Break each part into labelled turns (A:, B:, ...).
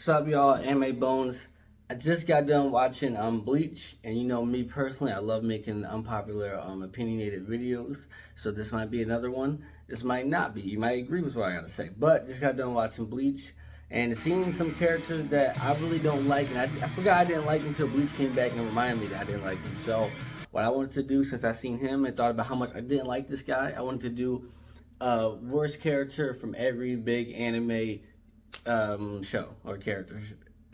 A: What's up, y'all? Anime Bones. I just got done watching Bleach, and you know me personally, I love making unpopular opinionated videos. So this might be another one. This might not be. You might agree with what I gotta say, but just got done watching Bleach and seeing some characters that I really don't like, and I forgot I didn't like until Bleach came back and reminded me that I didn't like him. So what I wanted to do, since I seen him and thought about how much I didn't like this guy, I wanted to do worst character from every big anime show or character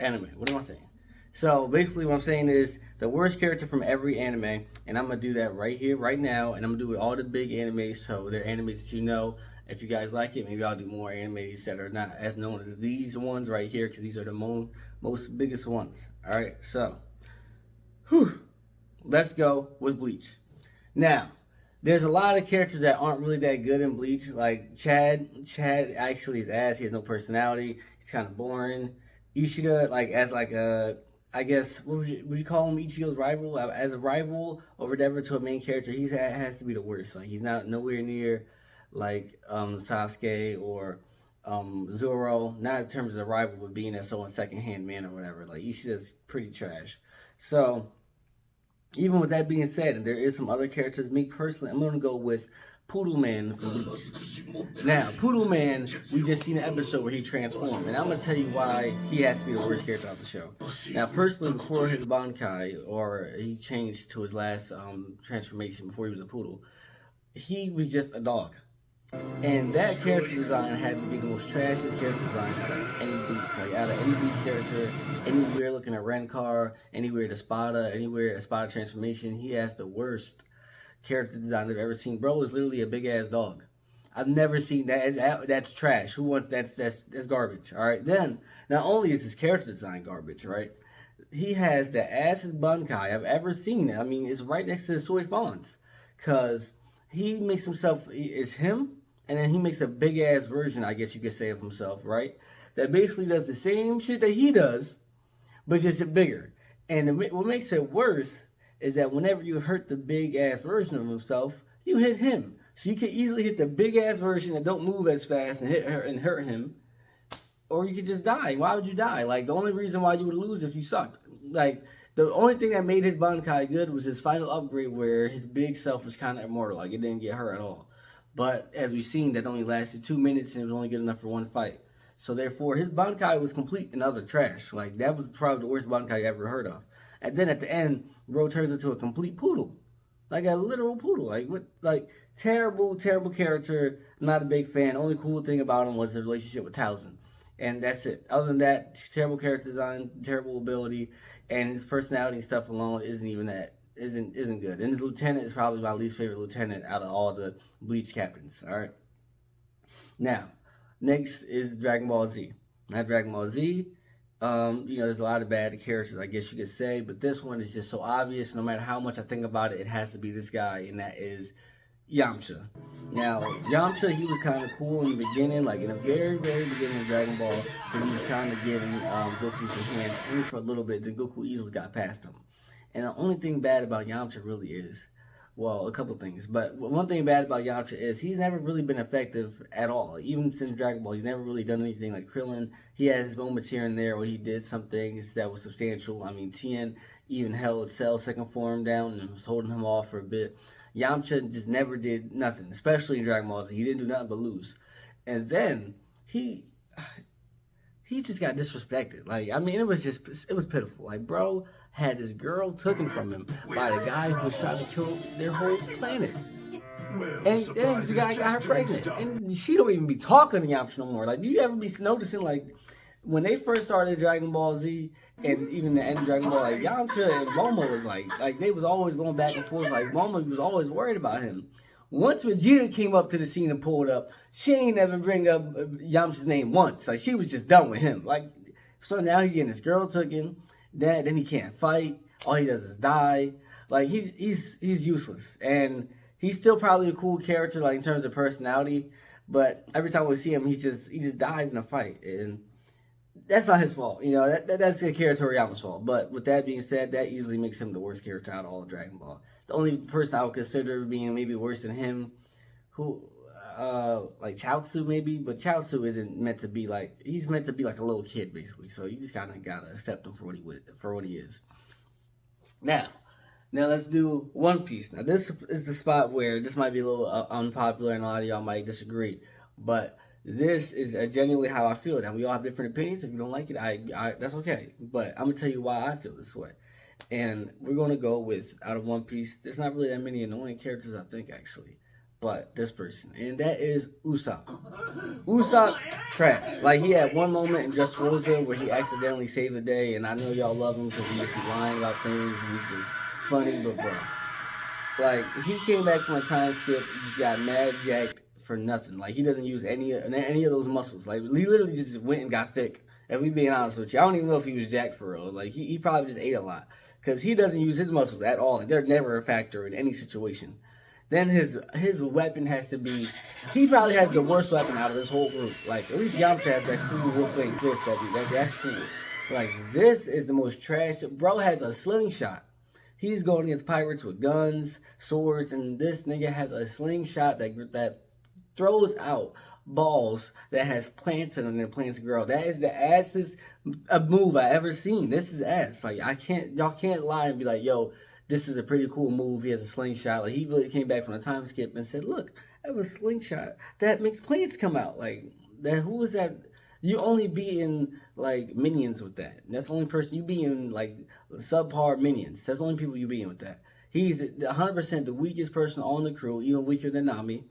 A: anime. What am I saying? So basically, what I'm saying is the worst character from every anime, and I'm gonna do that right here, right now, and I'm gonna do it all the big animes. So they're animes that you know. If you guys like it, maybe I'll do more animes that are not as known as these ones right here, because these are the most biggest ones. All right, so let's go with Bleach. Now, there's a lot of characters that aren't really that good in Bleach. Like Chad. Chad actually is ass. He has no personality. He's kind of boring. Ishida, like as like a, I guess what would you call him? Ichigo's rival, as a rival or whatever to a main character. Has to be the worst. Like he's not nowhere near like Sasuke or Zoro. Not in terms of a rival, but being as someone's second hand man or whatever. Like Ishida's pretty trash. So even with that being said, and there is some other characters, me personally, I'm going to go with Poodle Man from Bleach. Now, Poodle Man, we just seen an episode where he transformed, and I'm going to tell you why he has to be the worst character of the show. Now, personally, before his Bankai, or he changed to his last transformation before he was a poodle, he was just a dog. And that character design had to be the most trashiest character design out of any Bleach. Like out of any Bleach character, anywhere looking at Renkar, anywhere at Espada, anywhere Espada transformation, he has the worst character design I've ever seen. Bro is literally a big ass dog. I've never seen that. That's trash. Who wants that's garbage. All right. Then not only is his character design garbage, right? He has the assest Bankai I've ever seen. I mean, it's right next to the Soy Fawns, cause he makes himself is him. And then he makes a big ass version, I guess you could say, of himself, right? That basically does the same shit that he does, but just bigger. And what makes it worse is that whenever you hurt the big ass version of himself, you hit him. So you could easily hit the big ass version that don't move as fast and hurt him, or you could just die. Why would you die? Like the only reason why you would lose if you sucked. Like the only thing that made his Bankai good was his final upgrade, where his big self was kind of immortal. Like it didn't get hurt at all. But as we've seen, that only lasted 2 minutes and it was only good enough for one fight. So therefore, his Bankai was complete and utter trash. Like that was probably the worst Bankai I ever heard of. And then at the end, Bro turns into a complete poodle, like a literal poodle. Like what? Like terrible, terrible character. I'm not a big fan. Only cool thing about him was the relationship with Towson, and that's it. Other than that, terrible character design, terrible ability, and his personality and stuff alone isn't even that. Isn't good. And his lieutenant is probably my least favorite lieutenant out of all the Bleach captains. All right. Now, next is Dragon Ball Z. Not Dragon Ball Z. There's a lot of bad characters, I guess you could say, but this one is just so obvious. No matter how much I think about it, it has to be this guy, and that is Yamcha. Now, Yamcha, he was kind of cool in the beginning, like in the very, very beginning of Dragon Ball, because he was kind of giving Goku some hands, only for a little bit. Then Goku easily got past him. And the only thing bad about Yamcha really is, well, a couple things. But one thing bad about Yamcha is he's never really been effective at all. Even since Dragon Ball, he's never really done anything like Krillin. He had his moments here and there where he did some things that was substantial. I mean, Tien even held Cell's second form down and was holding him off for a bit. Yamcha just never did nothing, especially in Dragon Ball Z. He didn't do nothing but lose. And then he just got disrespected. Like, I mean, it was pitiful. Like, bro had this girl taken from him by the guy who was trying to kill their whole planet. And then the guy got her pregnant. And she don't even be talking to Yamcha no more. Like, do you ever be noticing, like, when they first started Dragon Ball Z, and even the end of Dragon Ball, like, Yamcha and Momo was like they was always going back and forth. Like, Momo was always worried about him. Once Vegeta came up to the scene and pulled up, she ain't ever bring up Yamcha's name once. Like, she was just done with him. Like, so now he's getting his girl taken. Then he can't fight. All he does is die. Like, he's useless. And he's still probably a cool character, like, in terms of personality. But every time we see him, he just dies in a fight. And that's not his fault. You know, that's Akira Toriyama's fault. But with that being said, that easily makes him the worst character out of all of Dragon Ball. The only person I would consider being maybe worse than him, who like Chaozu maybe, but Chaozu isn't meant to be like, he's meant to be like a little kid basically. So you just kind of gotta accept him for what he is. Now, now let's do One Piece. Now this is the spot where this might be a little unpopular and a lot of y'all might disagree, but this is genuinely how I feel. Now we all have different opinions. If you don't like it, I that's okay. But I'm gonna tell you why I feel this way. And we're gonna go with out of One Piece. There's not really that many annoying characters, I think actually, but this person, and that is Usopp. Usopp trash. Like he had one moment in Just Rosa where he accidentally saved the day, and I know y'all love him because he just be lying about things and he's just funny, but bro, like he came back from a time skip, just got mad jacked for nothing. Like he doesn't use any of those muscles. Like he literally just went and got thick. And we being honest with you, I don't even know if he was jacked for real. Like he probably just ate a lot because he doesn't use his muscles at all. Like, they're never a factor in any situation. Then his weapon has to be. He probably has the worst weapon out of this whole group. Like at least Yamcha has that cool wolf-like fist. That's cool. Like this is the most trash. Bro has a slingshot. He's going against pirates with guns, swords, and this nigga has a slingshot that throws out balls that has plants in them and plants grow. That is the assest move I ever seen. This is ass. Like y'all can't lie and be like, yo, this is a pretty cool move. He has a slingshot. Like he really came back from a time skip and said, look, I have a slingshot that makes plants come out. Like that. Who was that? You only be in like minions with that. That's the only person you be in, like subpar minions. That's the only people you be in with that. He's 100% the weakest person on the crew, even weaker than Nami.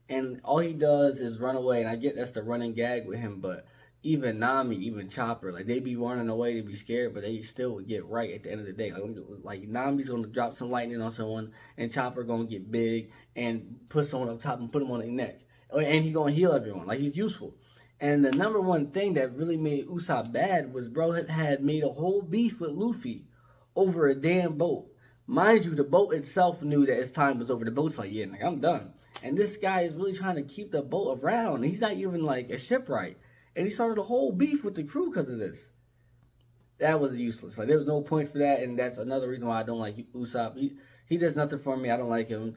A: And all he does is run away. And I get that's the running gag with him, but even Nami, even Chopper, like they be running away, they be scared, but they still would get right at the end of the day. Like Nami's gonna drop some lightning on someone, and Chopper gonna get big and put someone up top and put him on their neck, and he's gonna heal everyone. Like he's useful. And the number one thing that really made Usopp bad was bro had made a whole beef with Luffy over a damn boat. Mind you, the boat itself knew that its time was over. The boat's like, yeah, like, I'm done. And this guy is really trying to keep the boat around. He's not even like a shipwright. And he started a whole beef with the crew because of this. That was useless. Like there was no point for that, and that's another reason why I don't like Usopp. He does nothing for me. I don't like him.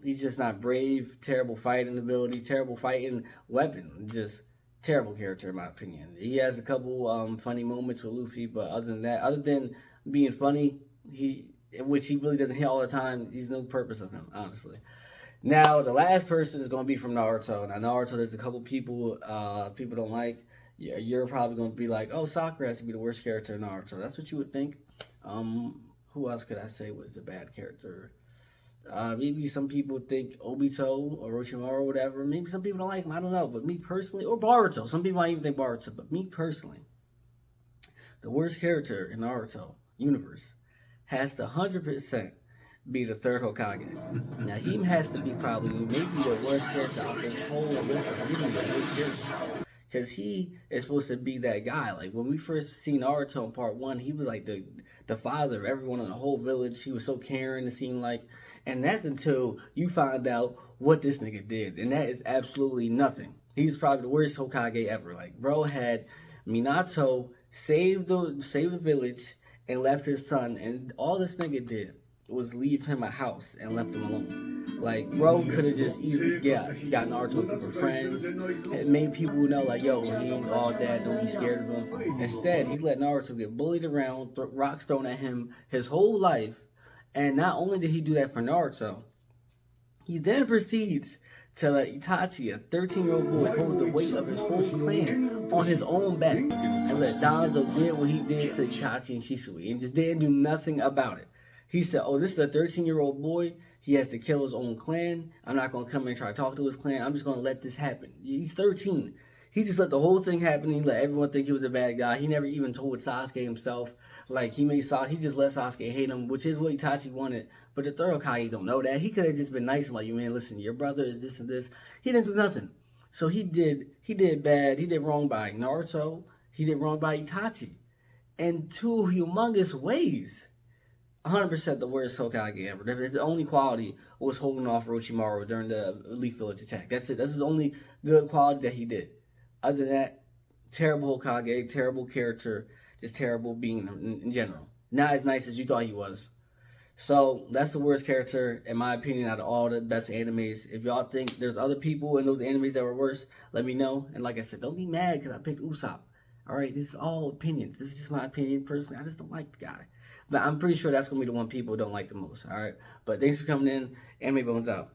A: He's just not brave. Terrible fighting ability. Terrible fighting weapon. Just terrible character in my opinion. He has a couple funny moments with Luffy, but other than that, other than being funny, which he really doesn't hit all the time, there's no purpose of him, honestly. Now, the last person is going to be from Naruto. Now, Naruto, there's a couple people people don't like. You're probably going to be like, oh, Sakura has to be the worst character in Naruto. That's what you would think. Who else could I say was the bad character? Maybe some people think Obito or Orochimaru or whatever. Maybe some people don't like him. I don't know. But me personally, or Boruto. Some people might even think Boruto. But me personally, the worst character in Naruto universe has to 100% be the third Hokage. Now, he has to be probably maybe the worst character of this whole list of even the worst characters. Because he is supposed to be that guy. Like, when we first seen Naruto in part 1, he was like the father of everyone in the whole village. He was so caring, it seemed like. And that's until you find out what this nigga did. And that is absolutely nothing. He's probably the worst Hokage ever. Like, bro had Minato save the village and left his son. And all this nigga did was leave him a house and left him alone. Like, bro could have just easily got Naruto a group of friends and made people know, like, yo, he ain't all that, don't be scared of him. Instead, he let Naruto get bullied around, rocks thrown at him his whole life. And not only did he do that for Naruto, he then proceeds to let Itachi, a 13-year-old boy, hold the weight of his whole clan on his own back and let Danzo get what he did to Itachi and Shisui and just didn't do nothing about it. He said, oh, this is a 13-year-old boy. He has to kill his own clan. I'm not going to come in and try to talk to his clan. I'm just going to let this happen. He's 13. He just let the whole thing happen. He let everyone think he was a bad guy. He never even told Sasuke himself. Like, he just let Sasuke hate him, which is what Itachi wanted. But the third Hokage don't know that. He could have just been nice and like, man, listen, your brother is this and this. He didn't do nothing. So he did bad. He did wrong by Naruto. He did wrong by Itachi. In two humongous ways. 100% the worst Hokage ever. His only quality was holding off Orochimaru during the Leaf Village attack. That's it. That's his only good quality that he did. Other than that, terrible Hokage, terrible character, just terrible being in general. Not as nice as you thought he was. So that's the worst character, in my opinion, out of all the best animes. If y'all think there's other people in those animes that were worse, let me know. And like I said, don't be mad because I picked Usopp. All right, this is all opinions. This is just my opinion personally. I just don't like the guy. But I'm pretty sure that's going to be the one people don't like the most. All right, but thanks for coming in. Anime Bones out.